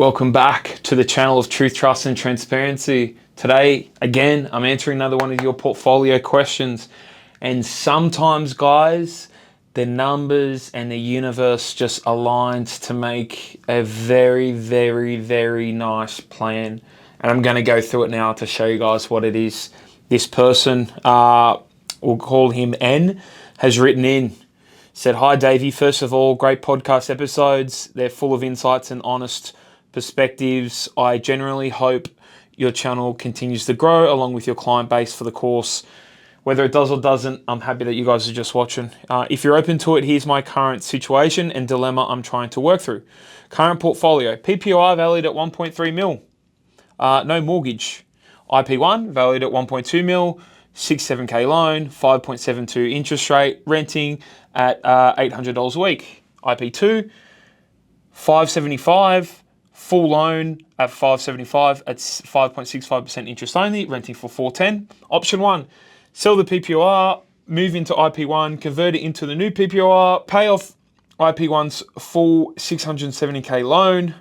Welcome back to the channel of Truth, Trust and Transparency. Today, again, I'm answering another one of your portfolio questions. And sometimes, guys, the numbers and the universe just aligns to make a very, very, very nice plan. And I'm going to go through it now to show you guys what it is. This person, we'll call him N, has written in. Said, "Hi Davey, first of all, great podcast episodes. They're full of insights and honest perspectives. I generally hope your channel continues to grow along with your client base for the course. Whether it does or doesn't, I'm happy that you guys are just watching. If you're open to it, here's my current situation and dilemma I'm trying to work through. Current portfolio, PPI valued at 1.3 mil. No mortgage. IP1 valued at 1.2 mil. 6-7K loan, 5.72 interest rate, renting at $800 a week. IP2, 575, full loan at 575 at 5.65% interest only, renting for 410. Option 1, sell the PPR, move into IP1, convert it into the new PPR, pay off IP1's full 670K loan,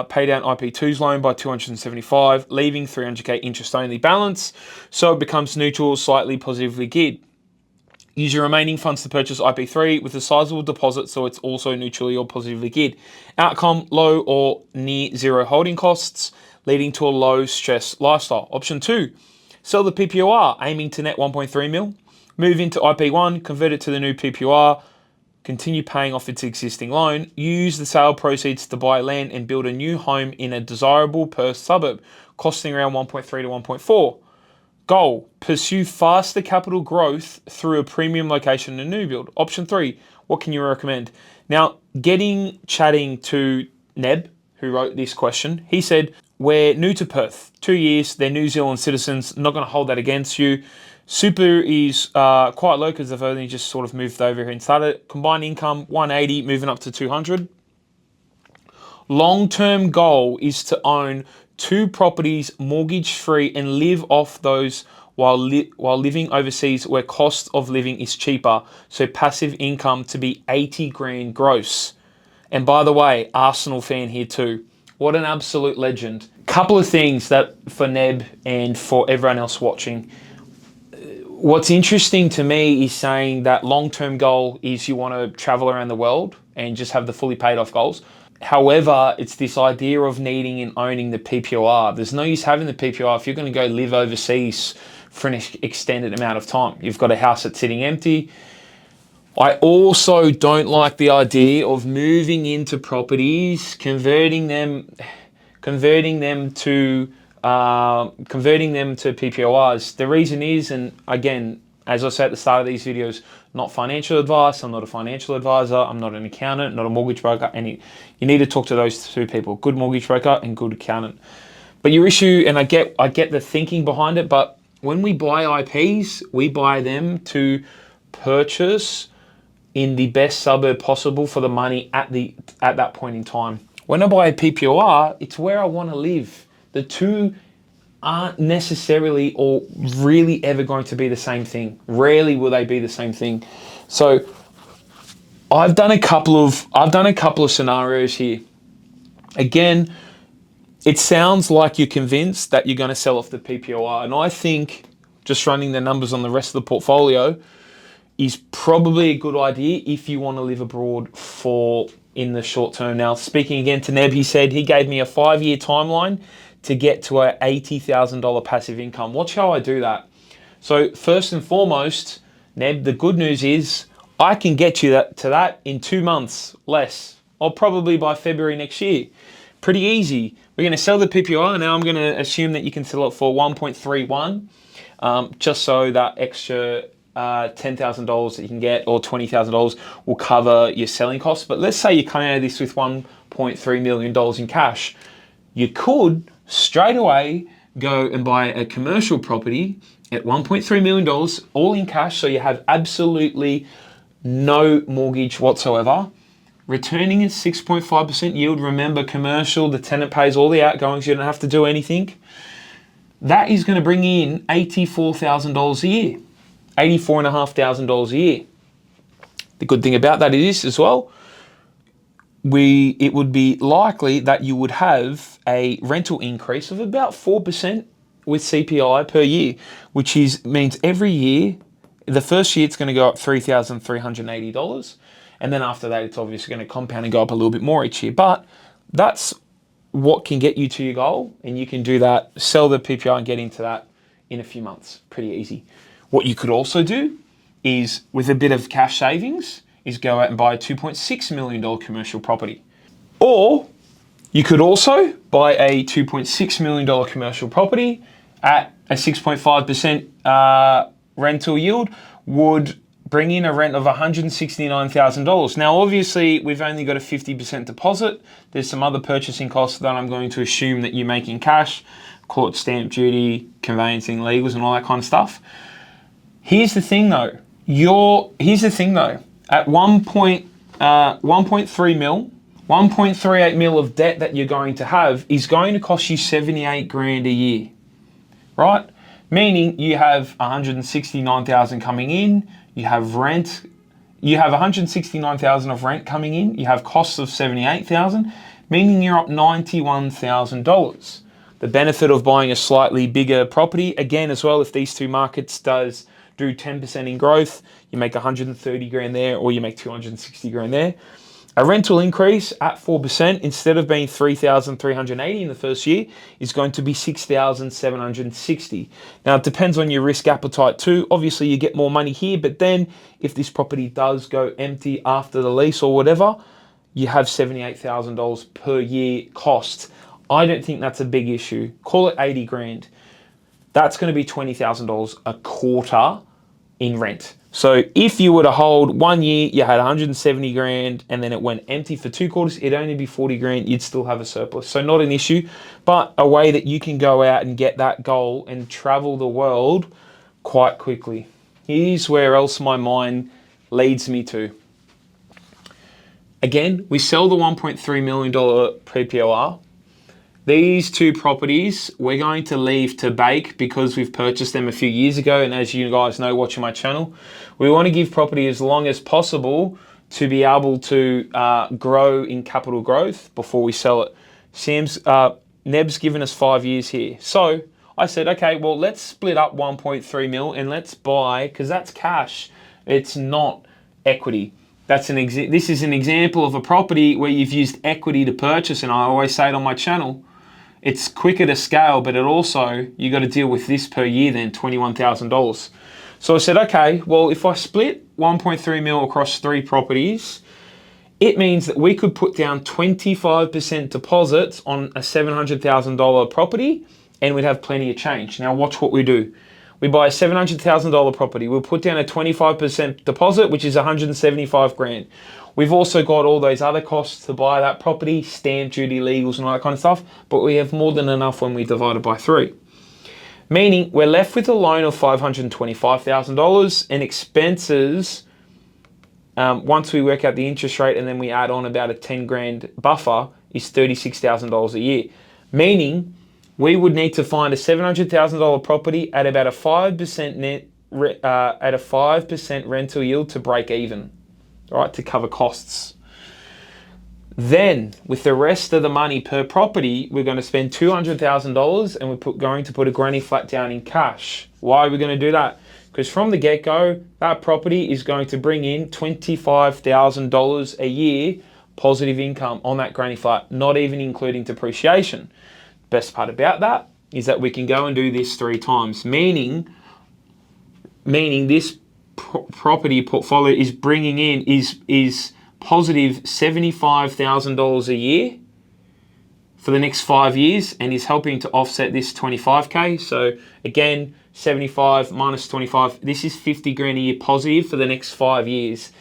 pay down IP2's loan by 275, leaving 300K interest only balance, so it becomes neutral, slightly positively geared. Use your remaining funds to purchase IP3 with a sizable deposit, so it's also neutrally or positively geared. Outcome, low or near zero holding costs, leading to a low stress lifestyle. Option 2, sell the PPR, aiming to net 1.3 mil, move into IP1, convert it to the new PPR, continue paying off its existing loan, use the sale proceeds to buy land and build a new home in a desirable Perth suburb, costing around 1.3 to 1.4. Goal, pursue faster capital growth through a premium location and new build. Option 3, what can you recommend? Now, chatting to Neb, who wrote this question, he said, we're new to Perth, 2 years, they're New Zealand citizens, not gonna hold that against you. Super is quite low because they've only just sort of moved over here and started. Combined income, 180, moving up to 200. Long-term goal is to own 2 properties mortgage-free and live off those while living overseas where cost of living is cheaper. So passive income to be 80 grand gross. And by the way, Arsenal fan here too. What an absolute legend. Couple of things that for Neb and for everyone else watching. What's interesting to me is saying that long-term goal is you want to travel around the world and just have the fully paid off goals. However, it's this idea of needing and owning the PPR. There's no use having the PPR if you're going to go live overseas for an extended amount of time. You've got a house that's sitting empty. I also don't like the idea of moving into properties, converting them to PPORs. The reason is, and again, as I said at the start of these videos, not financial advice. I'm not a financial advisor. I'm not an accountant, not a mortgage broker. And you need to talk to those 2 people, good mortgage broker and good accountant. But your issue, and I get the thinking behind it, but when we buy IPs, we buy them to purchase in the best suburb possible for the money at that point in time. When I buy a PPOR, it's where I want to live. The 2 aren't necessarily or really ever going to be the same thing. Rarely will they be the same thing. So I've done a couple of scenarios here. Again, it sounds like you're convinced that you're going to sell off the PPOR, and I think just running the numbers on the rest of the portfolio is probably a good idea if you want to live abroad in the short term. Now, speaking again to Neb, he said he gave me a 5-year timeline to get to a $80,000 passive income. Watch how I do that. So first and foremost, Neb, the good news is I can get you to that in 2 months less, or probably by February next year. Pretty easy. We're going to sell the PPI. Now I'm going to assume that you can sell it for 1.31, just so that extra $10,000 that you can get or $20,000 will cover your selling costs. But let's say you come out of this with $1.3 million in cash. You could straight away go and buy a commercial property at $1.3 million, all in cash, so you have absolutely no mortgage whatsoever, returning a 6.5% yield. Remember, commercial, the tenant pays all the outgoings, you don't have to do anything. That is going to bring in $84,000 a year, $84,500 a year. The good thing about that is as well, it would be likely that you would have a rental increase of about 4% with CPI per year, which means every year, the first year it's going to go up $3,380, and then after that it's obviously going to compound and go up a little bit more each year. But that's what can get you to your goal, and you can do that, sell the PPI and get into that in a few months. Pretty easy. What you could also do is, with a bit of cash savings, is go out and buy a $2.6 million commercial property. Or you could also buy a $2.6 million commercial property at a 6.5% rental yield, would bring in a rent of $169,000. Now, obviously, we've only got a 50% deposit. There's some other purchasing costs that I'm going to assume that you make in cash, call it stamp duty, conveyancing, legals, and all that kind of stuff. Here's the thing, though. At 1.3 mil, 1.38 mil of debt that you're going to have is going to cost you 78 grand a year, right? Meaning you have 169,000 coming in, you have rent, you have 169,000 of rent coming in, you have costs of 78,000, meaning you're up $91,000. The benefit of buying a slightly bigger property, again as well, if these two markets do 10% in growth, you make 130 grand there, or you make 260 grand there. A rental increase at 4%, instead of being 3,380 in the first year, is going to be 6,760. Now, it depends on your risk appetite too. Obviously, you get more money here, but then if this property does go empty after the lease or whatever, you have $78,000 per year cost. I don't think that's a big issue. Call it 80 grand. That's going to be $20,000 a quarter in rent. So if you were to hold 1 year, you had 170 grand, and then it went empty for 2 quarters, it'd only be 40 grand. You'd still have a surplus. So not an issue, but a way that you can go out and get that goal and travel the world quite quickly. Here's where else my mind leads me to. Again, we sell the $1.3 million PPOR. These two properties we're going to leave to bake because we've purchased them a few years ago, and as you guys know watching my channel, we want to give property as long as possible to be able to grow in capital growth before we sell it. Neb's given us 5 years here. So I said, okay, well, let's split up 1.3 mil and let's buy, because that's cash. It's not equity. This is an example of a property where you've used equity to purchase, and I always say it on my channel, it's quicker to scale, but it also, you got to deal with this per year then, $21,000. So I said, okay, well, if I split 1.3 mil across 3 properties, it means that we could put down 25% deposits on a $700,000 property, and we'd have plenty of change. Now watch what we do. We buy a $700,000 property. We'll put down a 25% deposit, which is 175 grand. We've also got all those other costs to buy that property, stamp duty, legals, and all that kind of stuff, but we have more than enough when we divide it by 3. Meaning we're left with a loan of $525,000, and expenses, once we work out the interest rate and then we add on about a 10 grand buffer, is $36,000 a year. Meaning we would need to find a $700,000 property at about a 5% at a 5% rental yield to break even, right, to cover costs. Then, with the rest of the money per property, we're going to spend $200,000, and we're going to put a granny flat down in cash. Why are we going to do that? Because from the get-go, that property is going to bring in $25,000 a year positive income on that granny flat, not even including depreciation. Best part about that is that we can go and do this 3 times, meaning this property portfolio is bringing in is positive $75,000 a year for the next 5 years, and is helping to offset this 25K. So again, 75 minus 25, this is 50 grand a year positive for the next 5 years.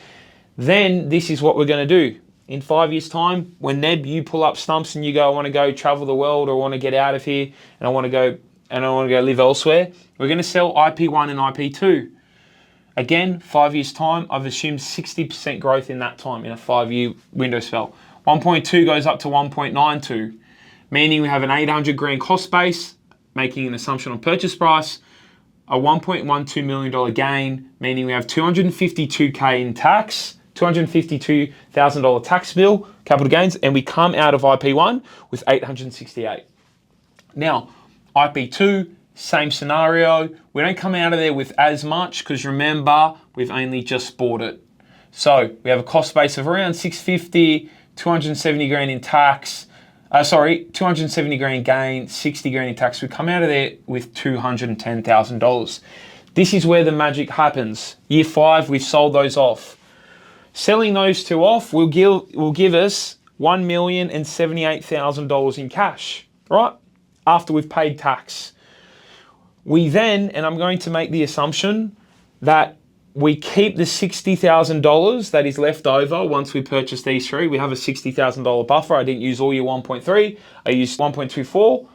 Then this is what we're going to do. In 5 years' time, when Neb, you pull up stumps and you go, I want to go travel the world, or I want to get out of here, and I want to go live elsewhere, we're going to sell IP1 and IP2. Again, 5 years' time, I've assumed 60% growth in that time, in a 5-year window spell. 1.2 goes up to 1.92, meaning we have an 800 grand cost base, making an assumption on purchase price, a $1.12 million gain, meaning we have $252K in tax, $252,000 tax bill, capital gains, and we come out of IP1 with 868. Now, IP2, same scenario. We don't come out of there with as much because remember, we've only just bought it. So we have a cost base of around 650, 270 grand in tax. 270 grand gain, 60 grand in tax. We come out of there with $210,000. This is where the magic happens. Year 5, we've sold those off. Selling those two off will give us $1,078,000 in cash, right? After we've paid tax. We then, and I'm going to make the assumption that we keep the $60,000 that is left over once we purchase these three. We have a $60,000 buffer. I didn't use all your 1.3. I used 1.24.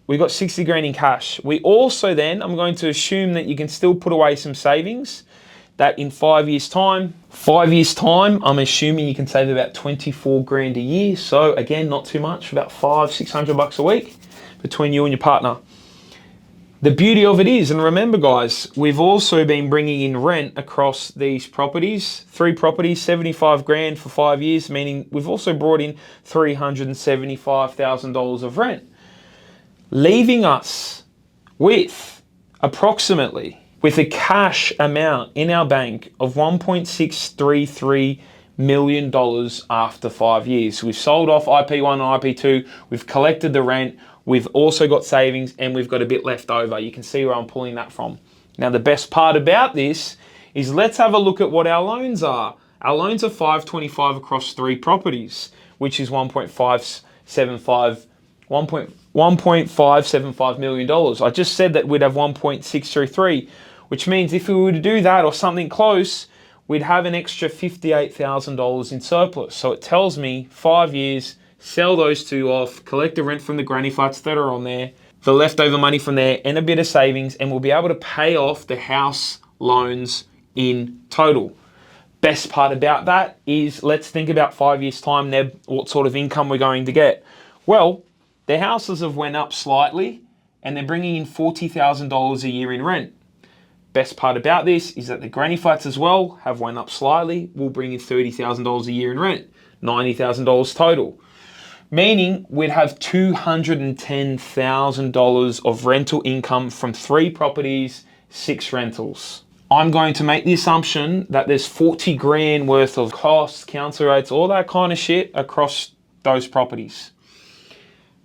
We got 60 grand in cash. We also then, I'm going to assume that you can still put away some savings, that in 5 years' time, I'm assuming you can save about 24 grand a year. So again, not too much, about $500-600 a week between you and your partner. The beauty of it is, and remember guys, we've also been bringing in rent across these properties, 3 properties, 75 grand for 5 years, meaning we've also brought in $375,000 of rent, leaving us with approximately, with a cash amount in our bank of $1.633 million after 5 years. We've sold off IP1 and IP2, we've collected the rent, we've also got savings, and we've got a bit left over. You can see where I'm pulling that from. Now, the best part about this is let's have a look at what our loans are. Our loans are $525 across 3 properties, which is $1.575 million. I just said that we'd have 1.633, which means if we were to do that or something close, we'd have an extra $58,000 in surplus. So it tells me 5 years, sell those 2 off, collect the rent from the granny flats that are on there, the leftover money from there, and a bit of savings, and we'll be able to pay off the house loans in total. Best part about that is, let's think about 5 years' time, Neb, what sort of income we're going to get. Well, the houses have went up slightly, and they're bringing in $40,000 a year in rent. Best part about this is that the granny flats as well have went up slightly, will bring in $30,000 a year in rent, $90,000 total. Meaning we'd have $210,000 of rental income from 3 properties, 6 rentals. I'm going to make the assumption that there's 40 grand worth of costs, council rates, all that kind of shit across those properties,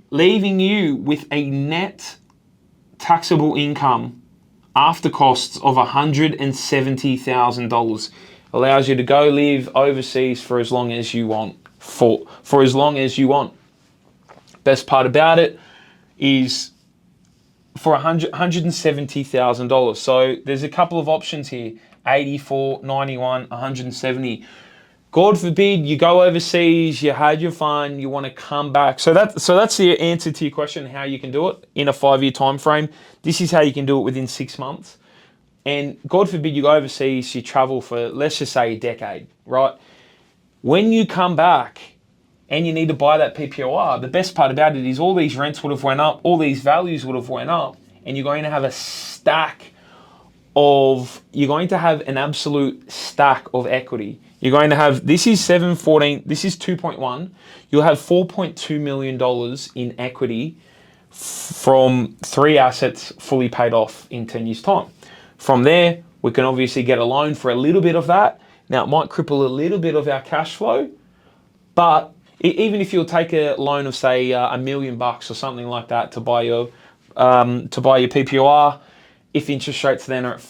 leaving you with a net taxable income after costs of $170,000. Allows you to go live overseas for as long as you want. For as long as you want. Best part about it is for $170,000. So there's a couple of options here: 84, 91, 170. God forbid you go overseas, you had your fun, you want to come back. So that's the answer to your question, how you can do it in a 5-year time frame. This is how you can do it within 6 months. And God forbid you go overseas, you travel for, let's just say, a decade, right? When you come back and you need to buy that PPOR, the best part about it is all these rents would have went up, all these values would have went up, and you're going to have an absolute stack of equity. You're going to have, this is 714, this is 2.1. You'll have $4.2 million in equity from 3 assets fully paid off in 10 years' time. From there, we can obviously get a loan for a little bit of that. Now, it might cripple a little bit of our cash flow, but even if you'll take a loan of, say, $1 million or something like that to buy your PPOR, if interest rates then are at,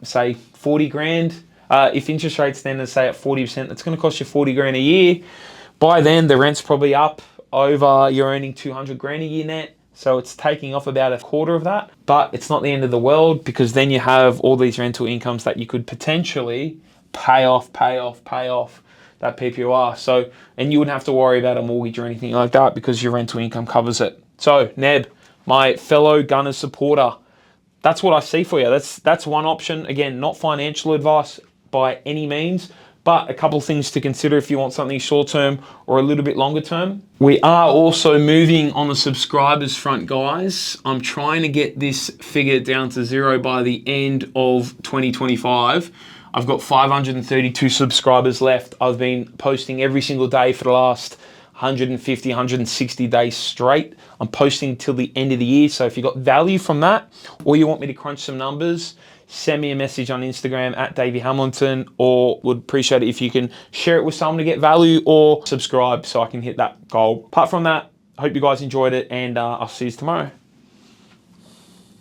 say, 40 grand, if interest rates then are, say, at 40%, that's going to cost you 40 grand a year. By then, the rent's probably up over, you're earning 200 grand a year net. So it's taking off about a quarter of that, but it's not the end of the world, because then you have all these rental incomes that you could potentially pay off that PPOR. So, and you wouldn't have to worry about a mortgage or anything like that because your rental income covers it. So, Neb, my fellow Gunners supporter, that's what I see for you. That's one option. Again, not financial advice by any means, but a couple of things to consider if you want something short-term or a little bit longer term. We are also moving on the subscribers front, guys. I'm trying to get this figure down to 0 by the end of 2025. I've got 532 subscribers left. I've been posting every single day for the last 150, 160 days straight. I'm posting till the end of the year. So if you got value from that, or you want me to crunch some numbers, send me a message on Instagram at Davey Hamilton, or would appreciate it if you can share it with someone to get value, or subscribe so I can hit that goal. Apart from that, I hope you guys enjoyed it, and I'll see you tomorrow.